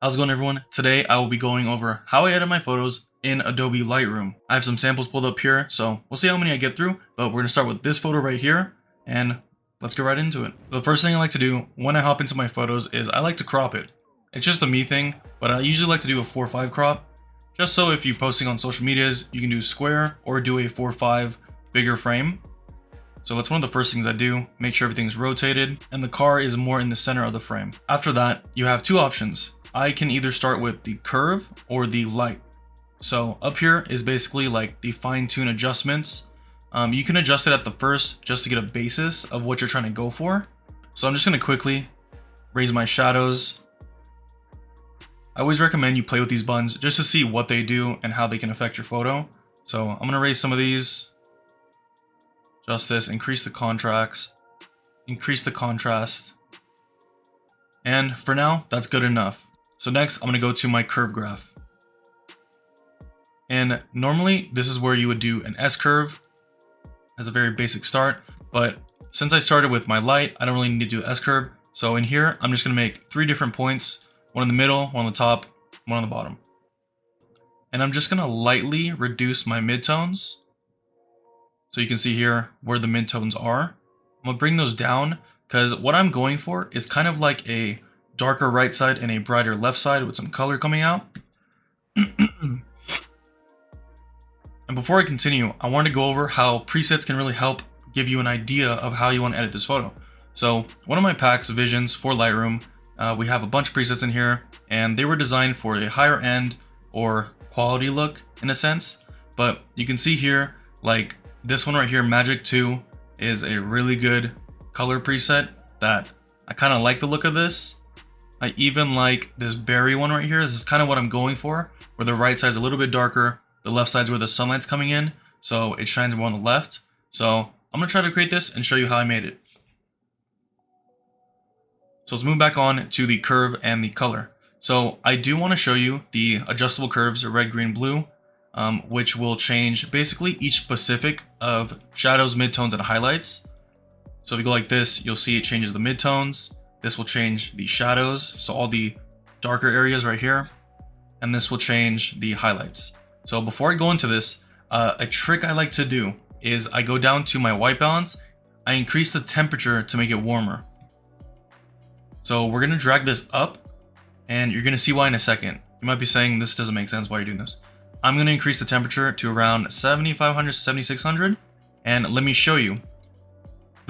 How's it going, everyone? Today I will be going over how I edit my photos in Adobe Lightroom. I have some samples pulled up here, so we'll see how many I get through, but we're gonna start with this photo right here, and let's get right into it. The first thing I like to do when I hop into my photos is I like to crop it. It's just a me thing, but I usually like to do a 4:5 crop, just so if you're posting on social medias, you can do square or do a 4:5 bigger frame. So that's one of the first things I do, make sure everything's rotated and the car is more in the center of the frame. After that, you have two options. I can either start with the curve or the light. So up here is basically like the fine-tune adjustments. You can adjust it at the first just to get a basis of what you're trying to go for. So I'm just gonna quickly raise my shadows. I always recommend you play with these buttons just to see what they do and how they can affect your photo. So I'm gonna raise some of these. Adjust this, increase the contrast. And for now, that's good enough. So next, I'm gonna go to my curve graph. And normally, this is where you would do an S-curve as a very basic start. But since I started with my light, I don't really need to do an S-curve. So in here, I'm just gonna make 3 different points. One in the middle, one on the top, one on the bottom. And I'm just gonna lightly reduce my midtones. So you can see here where the midtones are. I'm gonna bring those down because what I'm going for is kind of like a darker right side and a brighter left side with some color coming out. And before I continue, I want to go over how presets can really help give you an idea of how you want to edit this photo. So one of my packs, Visions for Lightroom, we have a bunch of presets in here, and they were designed for a higher end or quality look in a sense. But you can see here, like this one right here, Magic 2, is a really good color preset that I kind of like the look of this. I even like this berry one right here. This is kind of what I'm going for, where the right side's a little bit darker, the left side's where the sunlight's coming in, so it shines more on the left. So I'm gonna try to create this and show you how I made it. So let's move back on to the curve and the color. So I do want to show you the adjustable curves, red, green, blue, which will change basically each specific of shadows, midtones, and highlights. So if you go like this, you'll see it changes the midtones. This will change the shadows, so all the darker areas right here, and this will change the highlights. So before I go into this, a trick I like to do is I go down to my white balance, I increase the temperature to make it warmer. So we're gonna drag this up, and you're gonna see why in a second. You might be saying this doesn't make sense, why you're doing this. I'm gonna increase the temperature to around 7,500, 7,600, and let me show you.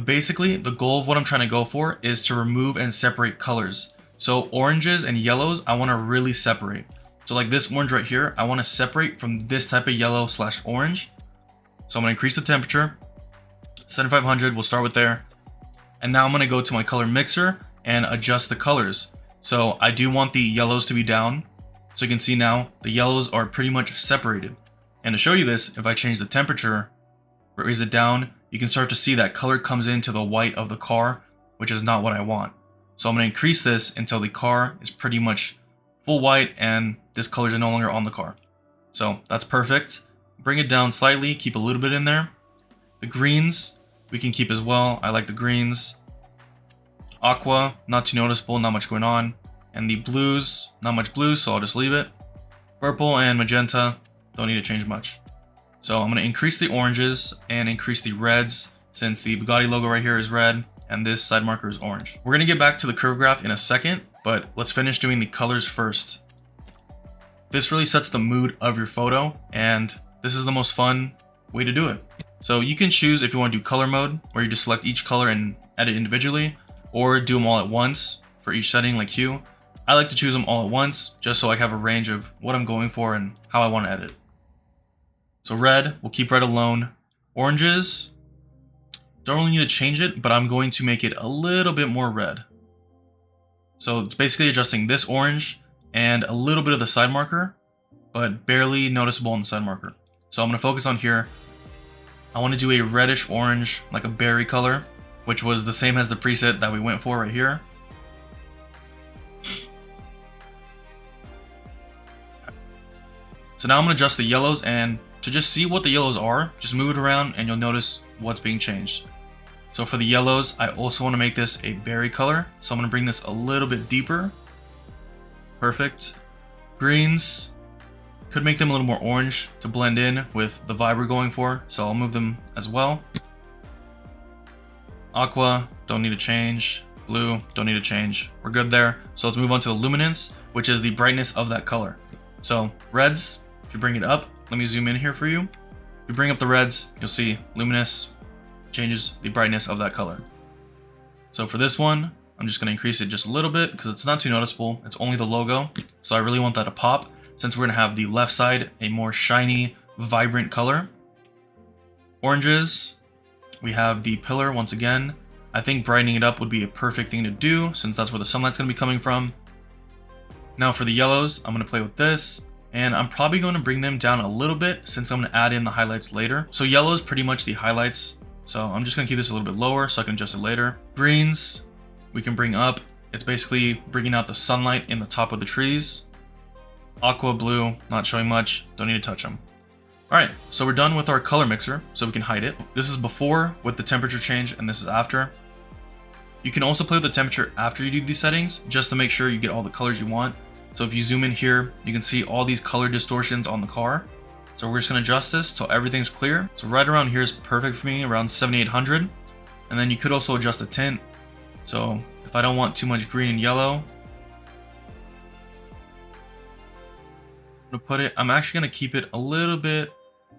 Basically, the goal of what I'm trying to go for is to remove and separate colors. So oranges and yellows, I want to really separate. So like this orange right here, I want to separate from this type of yellow / orange. So I'm going to increase the temperature. 7,500, we'll start with there. And now I'm going to go to my color mixer and adjust the colors. So I do want the yellows to be down. So you can see now the yellows are pretty much separated. And to show you this, if I change the temperature, raise it down, you can start to see that color comes into the white of the car, which is not what I want. So I'm going to increase this until the car is pretty much full white and this color is no longer on the car. So that's perfect. Bring it down slightly, keep a little bit in there. The greens we can keep as well. I like the greens. Aqua, not too noticeable, not much going on. And the blues, not much blue, so I'll just leave it. Purple and magenta, don't need to change much. So I'm going to increase the oranges and increase the reds since the Bugatti logo right here is red and this side marker is orange. We're going to get back to the curve graph in a second, but let's finish doing the colors first. This really sets the mood of your photo, and this is the most fun way to do it. So you can choose if you want to do color mode, where you just select each color and edit individually, or do them all at once for each setting like hue. I like to choose them all at once just so I have a range of what I'm going for and how I want to edit. So red, we'll keep red alone. Oranges, don't really need to change it, but I'm going to make it a little bit more red. So it's basically adjusting this orange and a little bit of the side marker, but barely noticeable on the side marker. So I'm going to focus on here. I want to do a reddish orange, like a berry color, which was the same as the preset that we went for right here. So now I'm going to adjust the yellows, and to just see what the yellows are, just move it around and you'll notice what's being changed. So for the yellows, I also want to make this a berry color. So I'm going to bring this a little bit deeper. Perfect. Greens, could make them a little more orange to blend in with the vibe we're going for, so I'll move them as well. Aqua, don't need to change. Blue, don't need to change. We're good there. So let's move on to the luminance, which is the brightness of that color. So reds, if you bring it up, let me zoom in here for you. If you bring up the reds, you'll see luminous changes the brightness of that color. So for this one, I'm just going to increase it just a little bit because it's not too noticeable. It's only the logo. So I really want that to pop since we're going to have the left side a more shiny, vibrant color. Oranges, we have the pillar once again. I think brightening it up would be a perfect thing to do since that's where the sunlight's going to be coming from. Now for the yellows, I'm going to play with this. And I'm probably going to bring them down a little bit since I'm going to add in the highlights later. So yellow is pretty much the highlights. So I'm just going to keep this a little bit lower so I can adjust it later. Greens, we can bring up. It's basically bringing out the sunlight in the top of the trees. Aqua, blue, not showing much. Don't need to touch them. All right, so we're done with our color mixer, so we can hide it. This is before with the temperature change, and this is after. You can also play with the temperature after you do these settings, just to make sure you get all the colors you want. So if you zoom in here, you can see all these color distortions on the car. So we're just gonna adjust this till everything's clear. So right around here is perfect for me, around 7800. And then you could also adjust the tint. So if I don't want too much green and yellow, I'm actually gonna keep it a little bit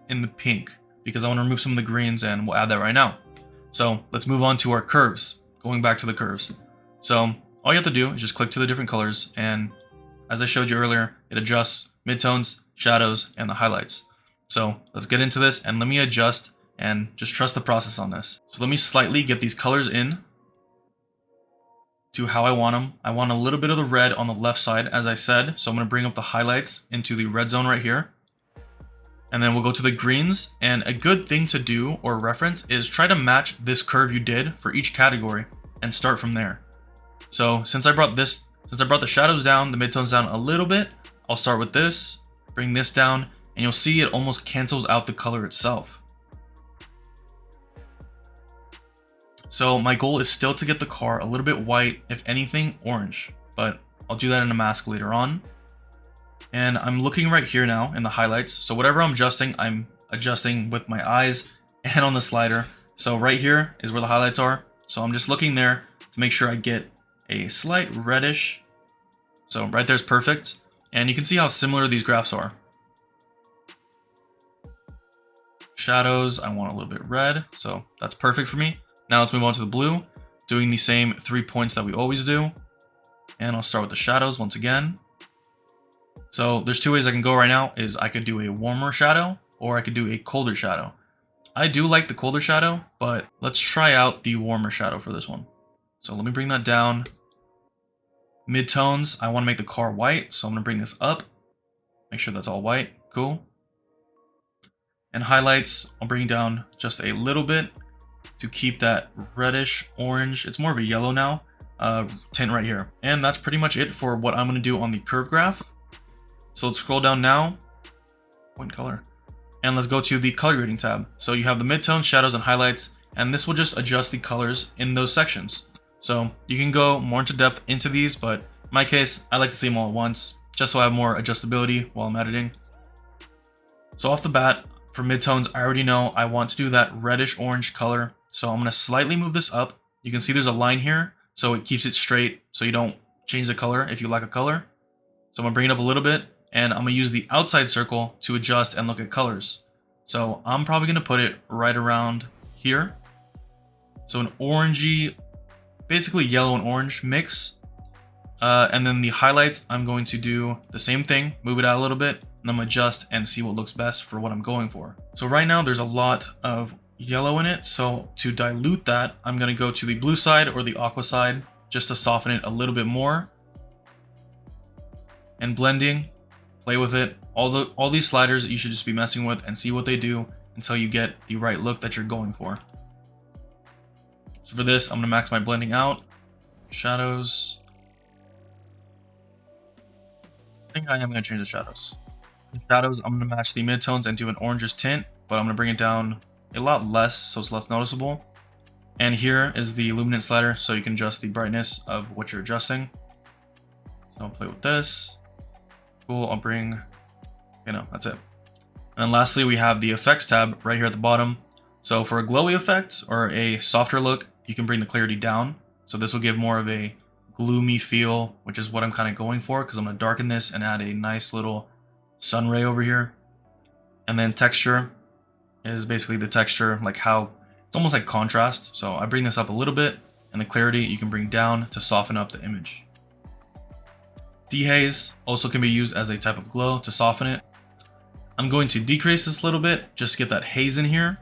in the pink because I want to remove some of the greens, and we'll add that right now. So let's move on to our curves. Going back to the curves. So all you have to do is just click to the different colors, and as I showed you earlier, it adjusts midtones, shadows, and the highlights. So let's get into this and let me adjust and just trust the process on this. So let me slightly get these colors in to how I want them. I want a little bit of the red on the left side, as I said. So I'm going to bring up the highlights into the red zone right here. And then we'll go to the greens. And a good thing to do or reference is try to match this curve you did for each category and start from there. So since I brought the shadows down, the midtones down a little bit, I'll start with this, bring this down, and you'll see it almost cancels out the color itself. So my goal is still to get the car a little bit white, if anything orange, but I'll do that in a mask later on. And I'm looking right here now in the highlights. So whatever I'm adjusting with my eyes and on the slider. So right here is where the highlights are. So I'm just looking there to make sure I get a slight reddish. So right there is perfect. And you can see how similar these graphs are. Shadows, I want a little bit red. So that's perfect for me. Now let's move on to the blue, doing the same 3 points that we always do. And I'll start with the shadows once again. So there's two ways I can go right now. Is I could do a warmer shadow or I could do a colder shadow. I do like the colder shadow, but let's try out the warmer shadow for this one. So let me bring that down. Midtones, I want to make the car white, so I'm going to bring this up. Make sure that's all white. Cool. And highlights, I'll bring down just a little bit to keep that reddish orange. It's more of a yellow now, tint right here. And that's pretty much it for what I'm going to do on the curve graph. So let's scroll down now, point color, and let's go to the color grading tab. So you have the midtones, shadows, and highlights, and this will just adjust the colors in those sections. So you can go more into depth into these, but in my case, I like to see them all at once, just so I have more adjustability while I'm editing. So off the bat, for midtones, I already know I want to do that reddish orange color. So I'm going to slightly move this up. You can see there's a line here, so it keeps it straight, so you don't change the color if you lack a color. So I'm going to bring it up a little bit. And I'm going to use the outside circle to adjust and look at colors. So I'm probably going to put it right around here. So an orangey, basically yellow and orange mix. And then the highlights, I'm going to do the same thing, move it out a little bit, and then adjust and see what looks best for what I'm going for. So right now there's a lot of yellow in it. So to dilute that, I'm going to go to the blue side or the aqua side just to soften it a little bit more. And blending. Play with it. All these sliders you should just be messing with and see what they do until you get the right look that you're going for. So for this, I'm going to max my blending out. Shadows. I think I am going to change the shadows. The shadows, I'm going to match the midtones and do an orangish tint, but I'm going to bring it down a lot less so it's less noticeable. And here is the luminance slider, so you can adjust the brightness of what you're adjusting. So I'll play with this. Cool, I'll bring, that's it. And then lastly, we have the effects tab right here at the bottom. So for a glowy effect or a softer look, you can bring the clarity down. So this will give more of a gloomy feel, which is what I'm kind of going for, because I'm going to darken this and add a nice little sun ray over here. And then texture is basically the texture, like how it's almost like contrast. So I bring this up a little bit, and the clarity you can bring down to soften up the image. Dehaze also can be used as a type of glow to soften it. I'm going to decrease this a little bit, just to get that haze in here.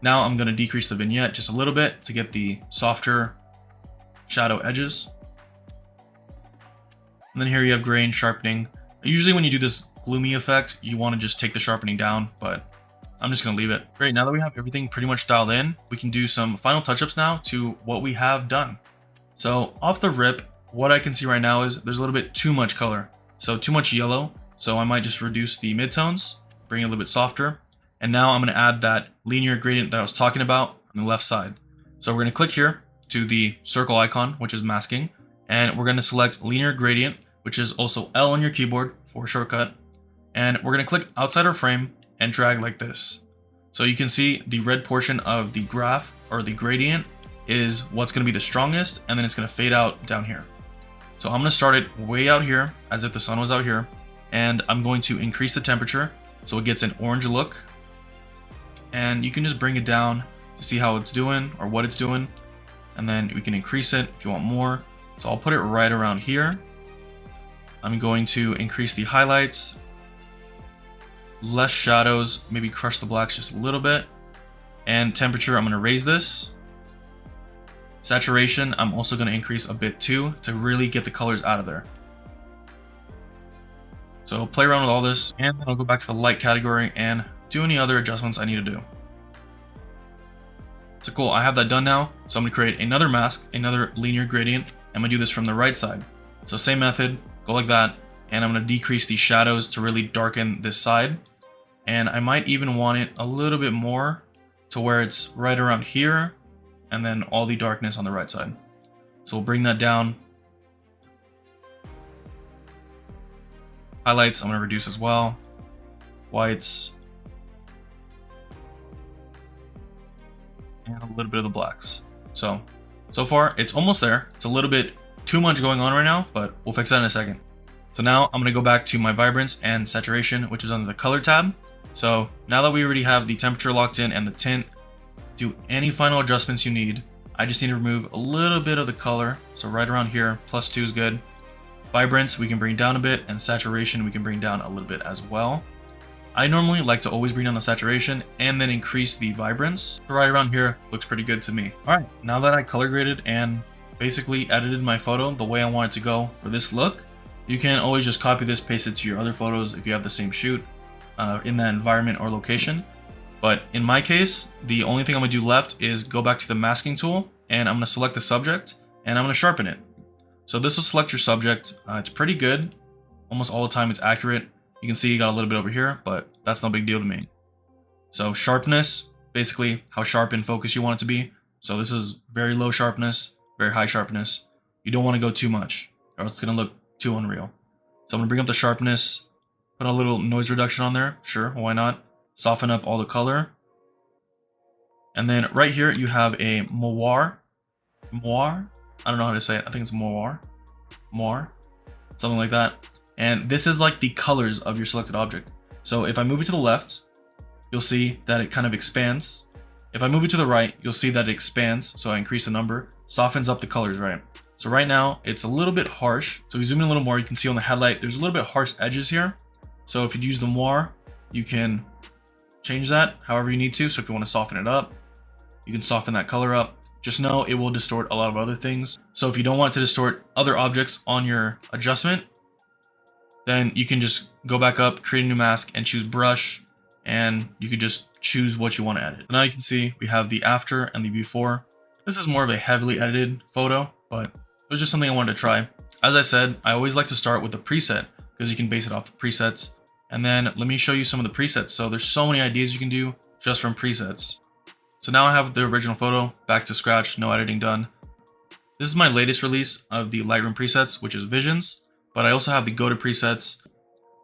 Now I'm going to decrease the vignette just a little bit to get the softer shadow edges. And then here you have grain sharpening. Usually when you do this gloomy effect, you want to just take the sharpening down, but I'm just going to leave it. Great, now that we have everything pretty much dialed in, we can do some final touch-ups now to what we have done. So off the rip, what I can see right now is there's a little bit too much color. So too much yellow. So I might just reduce the midtones, bring it a little bit softer. And now I'm going to add that linear gradient that I was talking about on the left side. So we're going to click here to the circle icon, which is masking. And we're going to select linear gradient, which is also L on your keyboard for shortcut. And we're going to click outside our frame and drag like this. So you can see the red portion of the graph or the gradient is what's going to be the strongest. And then it's going to fade out down here. So I'm going to start it way out here as if the sun was out here. And I'm going to increase the temperature so it gets an orange look. And you can just bring it down to see how it's doing or what it's doing. And then we can increase it if you want more. So I'll put it right around here. I'm going to increase the highlights, less shadows, maybe crush the blacks just a little bit. And temperature, I'm going to raise this. Saturation, I'm also going to increase a bit too to really get the colors out of there. So play around with all this, and then I'll go back to the light category and do any other adjustments I need to do. So cool, I have that done now. So I'm going to create another mask, another linear gradient. I'm going to do this from the right side. So same method, go like that, and I'm going to decrease the shadows to really darken this side. And I might even want it a little bit more to where it's right around here, and then all the darkness on the right side. So we'll bring that down. Highlights, I'm going to reduce as well. Whites. And a little bit of the blacks. So far, it's almost there. It's a little bit too much going on right now, but we'll fix that in a second. So now I'm going to go back to my vibrance and saturation, which is under the color tab. So now that we already have the temperature locked in and the tint, do any final adjustments you need. I just need to remove a little bit of the color. So right around here, +2 is good. Vibrance, we can bring down a bit, and saturation, we can bring down a little bit as well. I normally like to always bring down the saturation and then increase the vibrance. Right around here looks pretty good to me. All right, now that I color graded and basically edited my photo the way I want it to go for this look, you can always just copy this, paste it to your other photos if you have the same shoot in that environment or location. But in my case, the only thing I'm going to do left is go back to the masking tool, and I'm going to select the subject, and I'm going to sharpen it. So this will select your subject. It's pretty good. Almost all the time it's accurate. You can see you got a little bit over here, but that's no big deal to me. So sharpness, basically how sharp in focus you want it to be. So this is very low sharpness, very high sharpness. You don't want to go too much, or it's going to look too unreal. So I'm going to bring up the sharpness, put a little noise reduction on there. Sure, why not? Soften up all the color. And then right here you have a moire. Moire? I don't know how to say it. I think it's moire. Moire. Something like that. And this is like the colors of your selected object. So if I move it to the left, you'll see that it kind of expands. If I move it to the right, you'll see that it expands. So I increase the number, softens up the colors, right? So right now it's a little bit harsh. So if you zoom in a little more, you can see on the headlight, there's a little bit harsh edges here. So if you use the moire, you can change that however you need to. So if you want to soften it up, you can soften that color up. Just know it will distort a lot of other things. So if you don't want to distort other objects on your adjustment, then you can just go back up, create a new mask, and choose brush, and you could just choose what you want to edit. Now you can see we have the after and the before. This is more of a heavily edited photo, but it was just something I wanted to try. As I said, I always like to start with the preset because you can base it off of presets. And then let me show you some of the presets. So there's so many ideas you can do just from presets. So now I have the original photo back to scratch, no editing done. This is my latest release of the Lightroom presets, which is Visions, but I also have the Go to presets.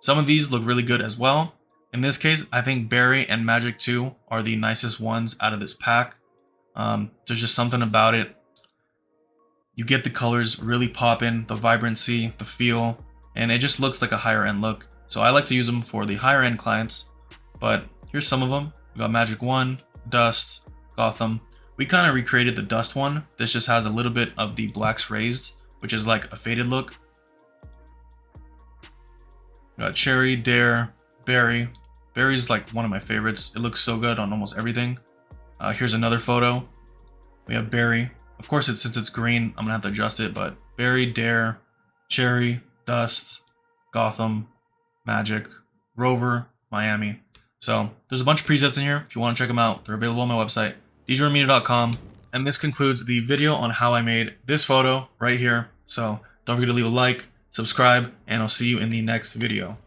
Some of these look really good as well. In this case, I think Berry and Magic 2 are the nicest ones out of this pack. There's just something about it. You get the colors really popping, the vibrancy, the feel, and it just looks like a higher end look. So I like to use them for the higher end clients, but here's some of them. We got Magic 1, Dust, Gotham. We kind of recreated the Dust one. This just has a little bit of the blacks raised, which is like a faded look. We got Cherry, Dare, Berry. Berry's like one of my favorites. It looks so good on almost everything. Here's another photo. We have Berry. Of course, since it's green, I'm gonna have to adjust it, but Berry, Dare, Cherry, Dust, Gotham, Magic, Rover, Miami. So there's a bunch of presets in here. If you want to check them out, they're available on my website, Djordanmedia.com. And this concludes the video on how I made this photo right here. So don't forget to leave a like, subscribe, and I'll see you in the next video.